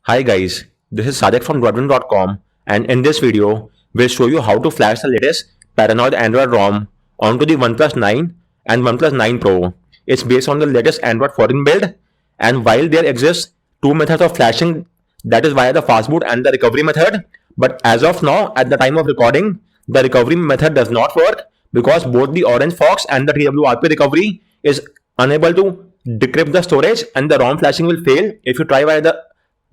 Hi guys, this is Sadek from Godwin.com, and in this video, we'll show you how to flash the latest Paranoid Android ROM onto the OnePlus 9 and OnePlus 9 Pro. It's based on the latest Android 14 build, and while there exists two methods of flashing, that is via the fastboot and the recovery method, but as of now, at the time of recording, the recovery method does not work because both the Orange Fox and the TWRP recovery is unable to decrypt the storage, and the ROM flashing will fail if you try via the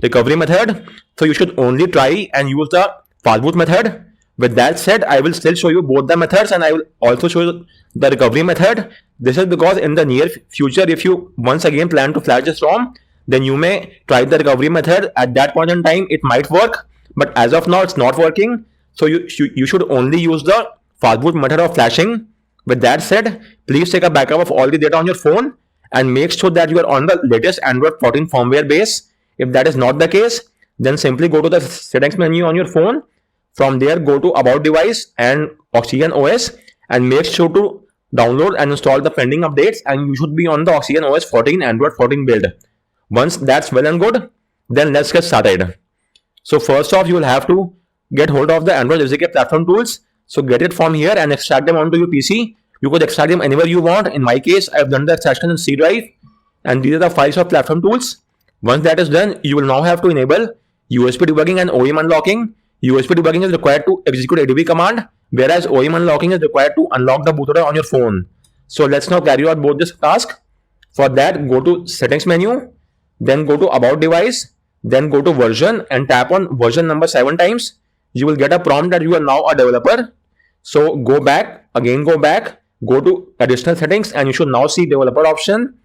recovery method. So you should only try and use the fastboot method. With that said, I will still show you both the methods, and I will also show you the recovery method. This is because in the near future, if you once again plan to flash this ROM, then you may try the recovery method. At that point in time, it might work, but as of now, it's not working. So you should only use the fastboot method of flashing. With that said, please take a backup of all the data on your phone and make sure that you are on the latest Android 14 firmware base. If that is not the case, then simply go to the settings menu on your phone. From there, go to About Device and Oxygen OS, and make sure to download and install the pending updates, and you should be on the Oxygen OS 14 Android 14 build. Once that's well and good, then let's get started. So first off, you will have to get hold of the Android SDK platform tools. So get it from here and extract them onto your PC. You could extract them anywhere you want. In my case, I've done the extraction in C drive, and these are the files of platform tools. Once that is done, you will now have to enable USB debugging and OEM unlocking. USB debugging is required to execute ADB command, whereas OEM unlocking is required to unlock the bootloader on your phone. So let's now carry out both this task. For that, go to settings menu, then go to About Device, then go to version and tap on version number 7 times. You will get a prompt that you are now a developer. So go back, again go back, go to additional settings, and you should now see developer option.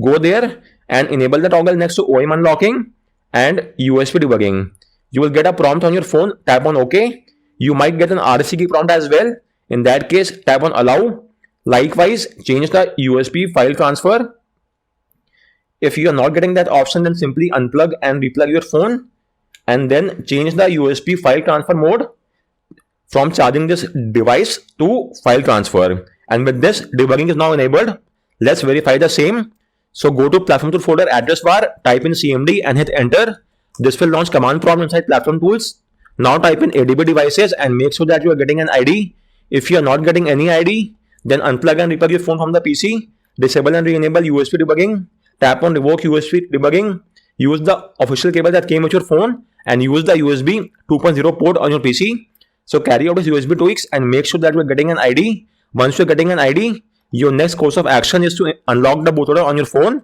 Go there and enable the toggle next to OEM unlocking and USB debugging. You will get a prompt on your phone, tap on OK. You might get an RSC key prompt as well. In that case, tap on allow. Likewise, change the USB file transfer. If you are not getting that option, then simply unplug and replug your phone, and then change the USB file transfer mode from charging this device to file transfer. And with this, debugging is now enabled. Let's verify the same. So go to platform tool folder address bar, type in CMD and hit enter. This will launch command prompt inside platform tools. Now type in ADB devices and make sure that you are getting an ID. If you are not getting any ID, then unplug and replug your phone from the PC. Disable and re-enable USB debugging. Tap on revoke USB debugging. Use the official cable that came with your phone and use the USB 2.0 port on your PC. So carry out this USB tweaks and make sure that you are getting an ID. Once you are getting an ID, your next course of action is to unlock the bootloader on your phone.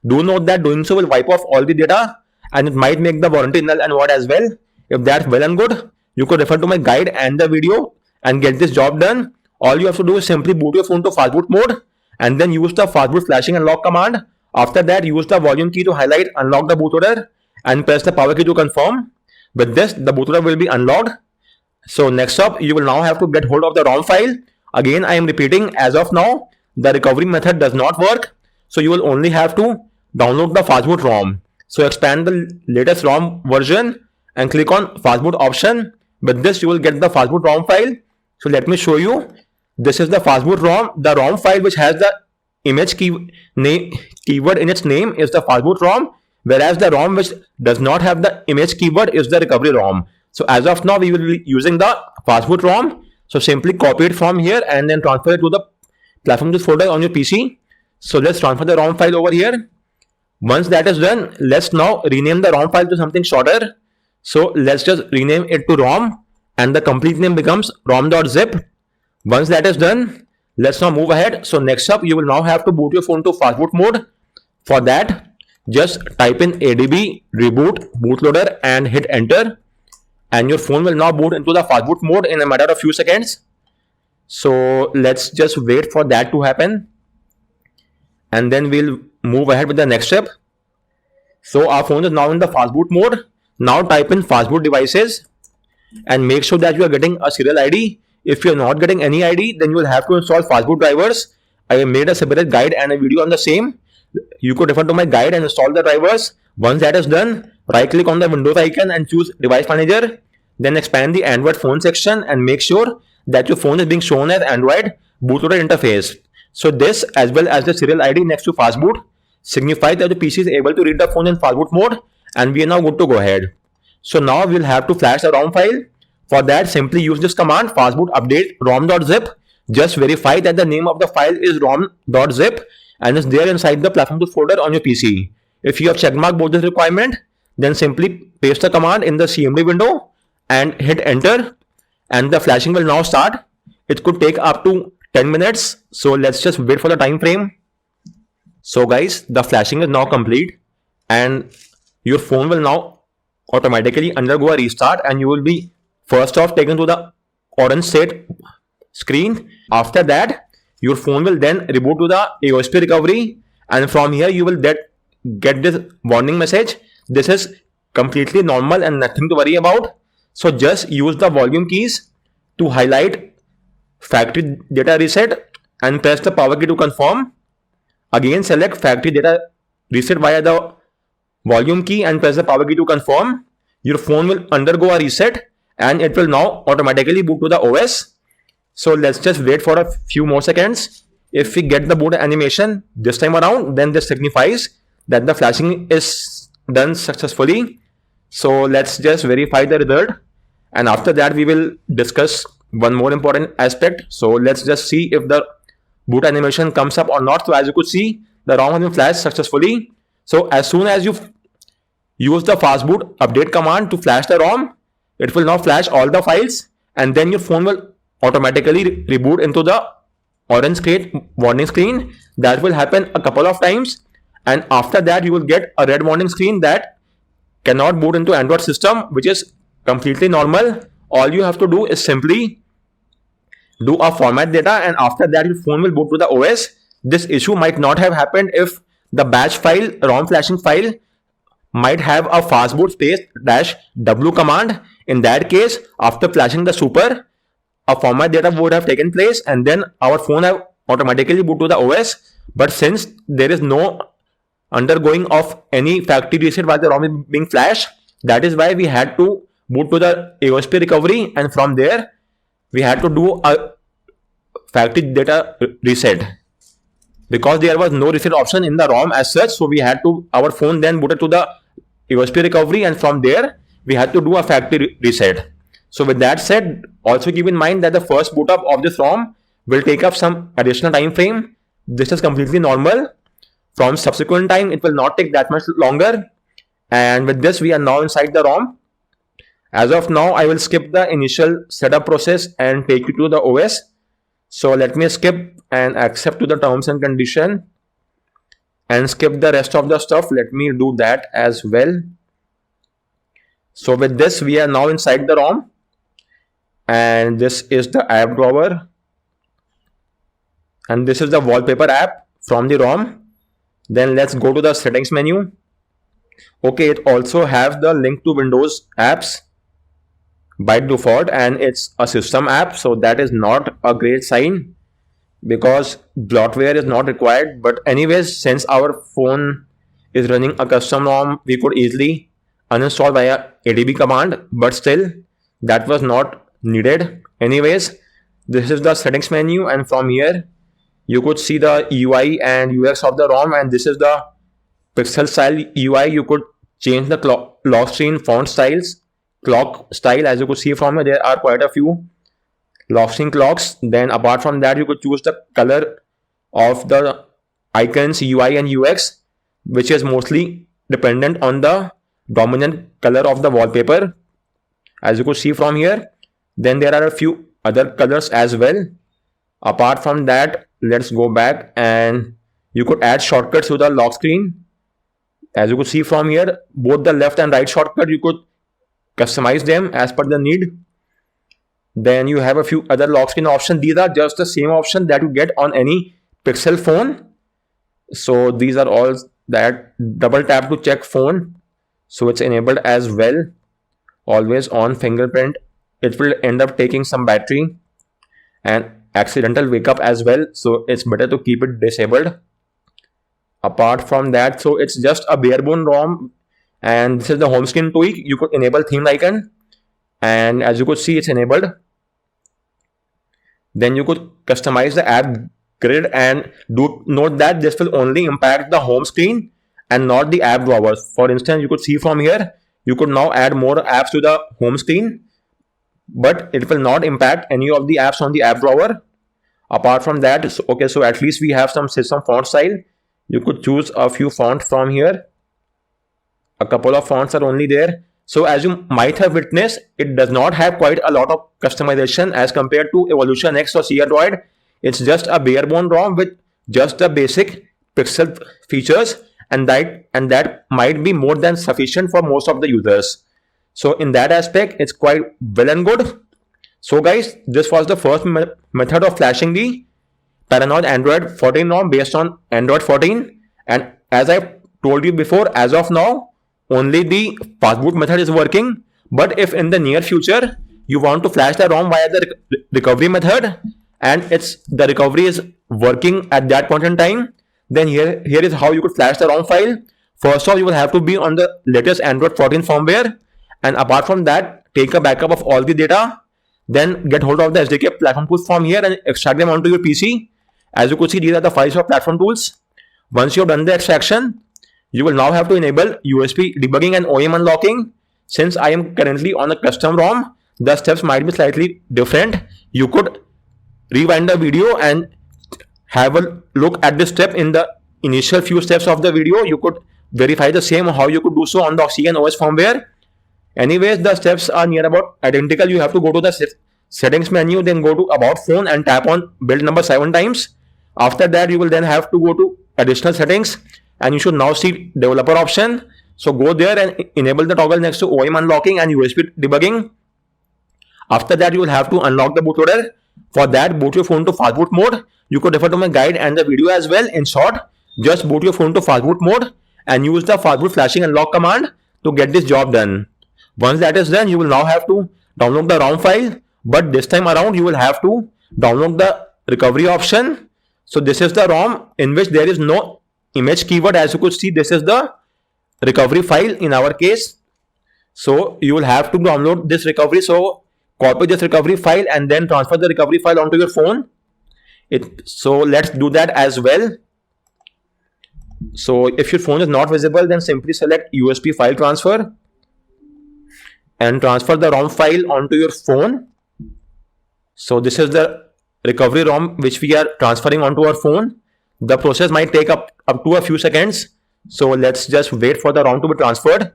Do note that doing so will wipe off all the data, and it might make the warranty null and void as well. If that's well and good, you could refer to my guide and the video and get this job done. All you have to do is simply boot your phone to fastboot mode and then use the fastboot flashing and lock command. After that, use the volume key to highlight unlock the bootloader and press the power key to confirm. With this, the bootloader will be unlocked. So next up, you will now have to get hold of the ROM file. Again, I am repeating, as of now, the recovery method does not work. So you will only have to download the fastboot ROM. So expand the latest ROM version and click on fastboot option. With this, you will get the fastboot ROM file. So let me show you. This is the fastboot ROM. The ROM file which has the image keyword in its name is the fastboot ROM, whereas the ROM which does not have the image keyword is the recovery ROM. So as of now, we will be using the fastboot ROM. So simply copy it from here and then transfer it to the platform tools folder on your PC. So let's transfer the ROM file over here. Once that is done, let's now rename the ROM file to something shorter. So let's just rename it to ROM, and the complete name becomes rom.zip. Once that is done, let's now move ahead. So next up, you will now have to boot your phone to fastboot mode. For that, just type in ADB reboot bootloader and hit enter, and your phone will now boot into the fastboot mode in a matter of few seconds. So let's just wait for that to happen, and then we'll move ahead with the next step. So our phone is now in the fastboot mode. Now type in fastboot devices and make sure that you are getting a serial ID. If you are not getting any ID, then you will have to install fastboot drivers. I have made a separate guide and a video on the same. You could refer to my guide and install the drivers. Once that is done, right click on the Windows icon and choose Device Manager. Then expand the Android phone section and make sure that your phone is being shown as Android bootloader interface. So this, as well as the serial ID next to fastboot, signifies that the PC is able to read the phone in fastboot mode, and we are now good to go ahead. So now we'll have to flash the ROM file. For that, simply use this command fastboot update rom.zip. Just verify that the name of the file is rom.zip and is there inside the platform tools folder on your PC. If you have checkmarked both this requirement, then simply paste the command in the CMD window and hit enter, and the flashing will now start. It could take up to 10 minutes. So let's just wait for the time frame. So guys, the flashing is now complete and your phone will now automatically undergo a restart, and you will be first off taken to the orange state screen. After that, your phone will then reboot to the AOSP recovery, and from here you will get this warning message. This is completely normal and nothing to worry about. So just use the volume keys to highlight factory data reset and press the power key to confirm. Again, select factory data reset via the volume key and press the power key to confirm. Your phone will undergo a reset and it will now automatically boot to the OS. So let's just wait for a few more seconds. If we get the boot animation this time around, then this signifies that the flashing is done successfully. So let's just verify the result, and after that we will discuss one more important aspect. So let's just see if the boot animation comes up or not. So as you could see, the ROM has been flashed successfully. So as soon as you use the fastboot update command to flash the ROM, it will now flash all the files, and then your phone will automatically reboot into the orange warning screen. That will happen a couple of times, and after that you will get a red warning screen that cannot boot into Android system, which is completely normal. All you have to do is simply do a format data, and after that your phone will boot to the OS. This issue might not have happened if the batch file, ROM flashing file, might have a fastboot space -w command. In that case, after flashing the super, a format data would have taken place and then our phone have automatically boot to the OS. But since there is no undergoing of any factory reset while the ROM is being flashed, that is why we had to boot to the AOSP recovery, and from there we had to do a factory data reset. Because there was no reset option in the ROM as such, so we had to, our phone then booted to the AOSP recovery, and from there we had to do a factory reset. So with that said, also keep in mind that the first boot up of this ROM will take up some additional time frame. This is completely normal. From subsequent time, it will not take that much longer. And with this, we are now inside the ROM. As of now, I will skip the initial setup process and take you to the OS. So let me skip and accept to the terms and condition and skip the rest of the stuff. Let me do that as well. So with this, we are now inside the ROM, and this is the app drawer, and this is the wallpaper app from the ROM. Then let's go to the settings menu. Okay, it also has the link to Windows apps by default, and it's a system app, so that is not a great sign because bloatware is not required. But anyways, since our phone is running a custom ROM, we could easily uninstall via adb command, but still that was not needed. Anyways, this is the settings menu, and from here you could see the UI and UX of the ROM, and this is the pixel style UI. You could change the lock screen font styles, clock style. As you could see from here, there are quite a few lock screen clocks. Then apart from that, you could choose the color of the icons, UI and UX, which is mostly dependent on the dominant color of the wallpaper, as you could see from here. Then there are a few other colors as well. Apart from that, let's go back and you could add shortcuts to the lock screen. As you could see from here, both the left and right shortcut, you could customize them as per the need. Then you have a few other lock screen options. These are just the same option that you get on any Pixel phone. So these are all that. Double tap to check phone, so it's enabled as well. Always on fingerprint. It will end up taking some battery and accidental wake up as well, so it's better to keep it disabled. Apart from that, so it's just a bare bone ROM, and this is the home screen tweak. You could enable theme icon, and as you could see, it's enabled. Then you could customize the app grid, and do note that this will only impact the home screen and not the app drawers. For instance, you could see from here, you could now add more apps to the home screen, but it will not impact any of the apps on the app drawer. Apart from that, so at least we have some font style. You could choose a few fonts from here. A couple of fonts are only there. So as you might have witnessed, it does not have quite a lot of customization as compared to Evolution X or C-Android. It's just a bare bone ROM with just the basic pixel features, and that might be more than sufficient for most of the users. So in that aspect, it's quite well and good. So guys, this was the first method of flashing the Paranoid Android 14 ROM based on Android 14. And as I told you before, as of now, only the fastboot method is working. But if in the near future you want to flash the ROM via the recovery method, and the recovery is working at that point in time, then here is how you could flash the ROM file. First off, you will have to be on the latest Android 14 firmware, and apart from that, take a backup of all the data. Then get hold of the SDK platform tools from here and extract them onto your PC. As you could see, these are the files for platform tools. Once you have done the extraction, you will now have to enable USB debugging and OEM unlocking. Since I am currently on a custom ROM, the steps might be slightly different. You could rewind the video and have a look at this step in the initial few steps of the video. You could verify the same how you could do so on the Oxygen OS firmware. Anyways, the steps are near about identical. You have to go to the settings menu, then go to about phone and tap on build number 7 times. After that, you will then have to go to additional settings, and you should now see developer option. So go there and enable the toggle next to OEM unlocking and USB debugging. After that, you will have to unlock the bootloader. For that, boot your phone to fastboot mode. You could refer to my guide and the video as well. In short, just boot your phone to fastboot mode and use the fastboot flashing unlock command to get this job done. Once that is done, you will now have to download the ROM file, but this time around you will have to download the recovery option. So this is the ROM in which there is no image keyword. As you could see, this is the recovery file in our case. So you will have to download this recovery. So copy this recovery file and then transfer the recovery file onto your phone. So let's do that as well. So if your phone is not visible, then simply select USB file transfer and transfer the ROM file onto your phone. So this is the recovery ROM which we are transferring onto our phone. The process might take up to a few seconds. So let's just wait for the ROM to be transferred.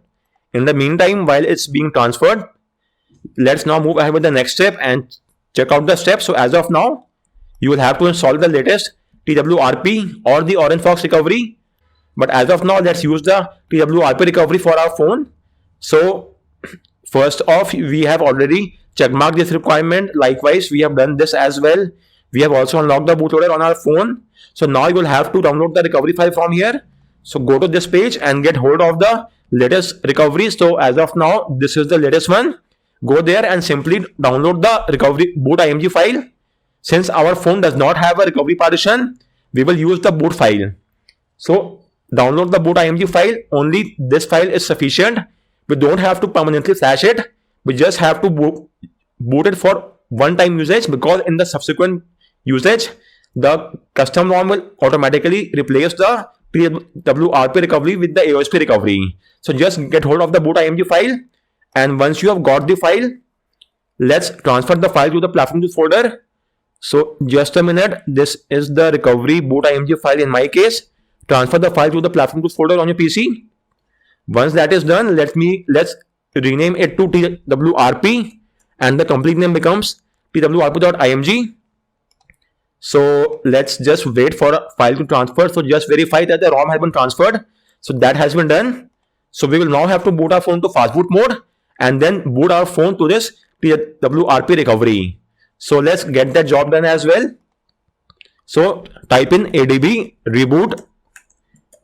In the meantime, while it's being transferred, let's now move ahead with the next step and check out the steps. So as of now, you will have to install the latest TWRP or the OrangeFox recovery. But as of now, let's use the TWRP recovery for our phone. So first off, we have already checkmarked this requirement. Likewise, we have done this as well. We have also unlocked the bootloader on our phone. So now you will have to download the recovery file from here. So go to this page and get hold of the latest recovery. So as of now, this is the latest one. Go there and simply download the recovery boot img file. Since our phone does not have a recovery partition, we will use the boot file. So download the boot img file. Only this file is sufficient. We don't have to permanently flash it. We just have to boot it for one-time usage, because in the subsequent usage, the custom ROM will automatically replace the TWRP recovery with the AOSP recovery. So just get hold of the boot img file, and once you have got the file, let's transfer the file to the platform tools folder. So just a minute, this is the recovery boot img file in my case. Transfer the file to the platform tools folder on your PC. Once that is done, let's rename it to TWRP, and the complete name becomes twrp.img. So let's just wait for a file to transfer. So just verify that the ROM has been transferred. So that has been done. So we will now have to boot our phone to fastboot mode and then boot our phone to this TWRP recovery. So let's get that job done as well. So type in adb reboot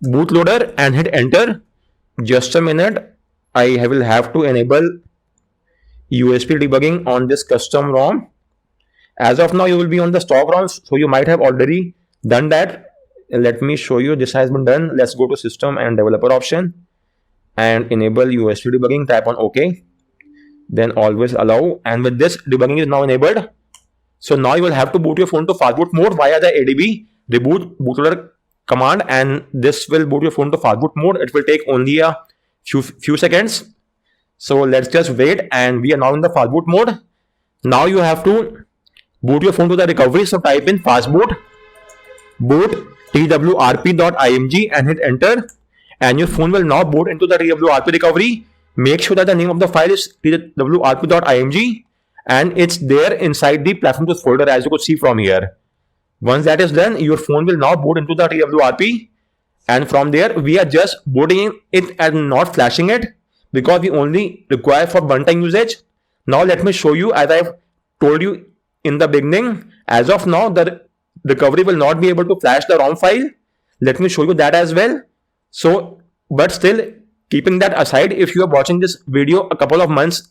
bootloader and hit enter. Just a minute, I will have to enable USB debugging on this custom ROM. As of now, you will be on the stock ROM, so you might have already done that. Let me show you. This has been done. Let's go to system and developer option and enable USB debugging. Tap on OK. Then always allow. And with this, debugging is now enabled. So now you will have to boot your phone to fastboot mode via the ADB reboot bootloader command, and this will boot your phone to fastboot mode. It will take only a few seconds. So let's just wait, and we are now in the fastboot mode. Now you have to boot your phone to the recovery. So type in fastboot boot twrp.img and hit enter, and your phone will now boot into the twrp recovery. Make sure that the name of the file is twrp.img and it's there inside the platform tools folder, as you could see from here. Once that is done, your phone will now boot into the twrp, and from there we are just booting it and not flashing it because we only require for one-time usage. Now let me show you, as I've told you in the beginning, as of now the recovery will not be able to flash the ROM file. Let me show you that as well. So, but still, keeping that aside, if you are watching this video a couple of months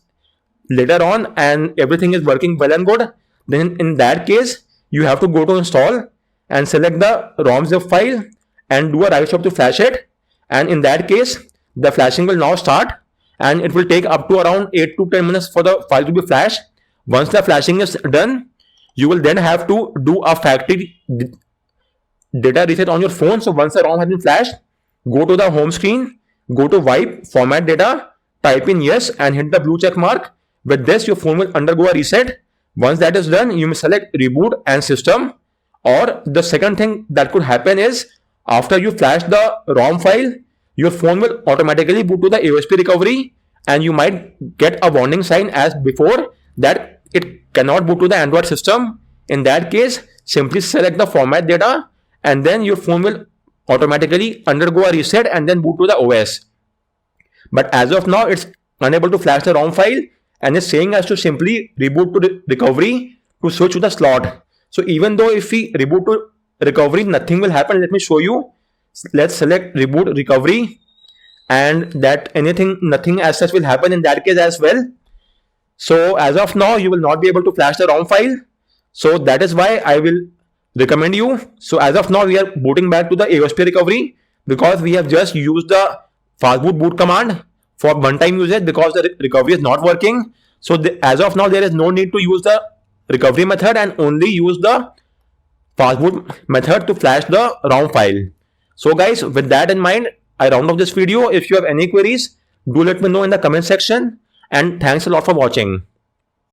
later on and everything is working well and good, then in that case, you have to go to install and select the ROM zip file and do a right swap to flash it. And in that case, the flashing will now start, and it will take up to around 8 to 10 minutes for the file to be flashed. Once the flashing is done, you will then have to do a factory data reset on your phone. So once the ROM has been flashed, go to the home screen, go to wipe, format data, type in yes and hit the blue check mark. With this, your phone will undergo a reset. Once that is done, you may select reboot and system. Or the second thing that could happen is, after you flash the ROM file, your phone will automatically boot to the AOSP recovery, and you might get a warning sign as before that it cannot boot to the Android system. In that case, simply select the format data, and then your phone will automatically undergo a reset and then boot to the OS. But as of now, it's unable to flash the ROM file, and it's saying us to simply reboot to the recovery to switch to the slot. So even though if we reboot to recovery, nothing will happen. Let me show you. Let's select reboot recovery, and that nothing as such will happen in that case as well. So as of now, you will not be able to flash the ROM file. So that is why I will recommend you. So as of now, we are booting back to the AOSP recovery because we have just used the fastboot boot command for one-time usage because the recovery is not working. So as of now, there is no need to use the recovery method and only use the fastboot method to flash the ROM file. So guys, with that in mind, I round off this video. If you have any queries, do let me know in the comment section. And thanks a lot for watching.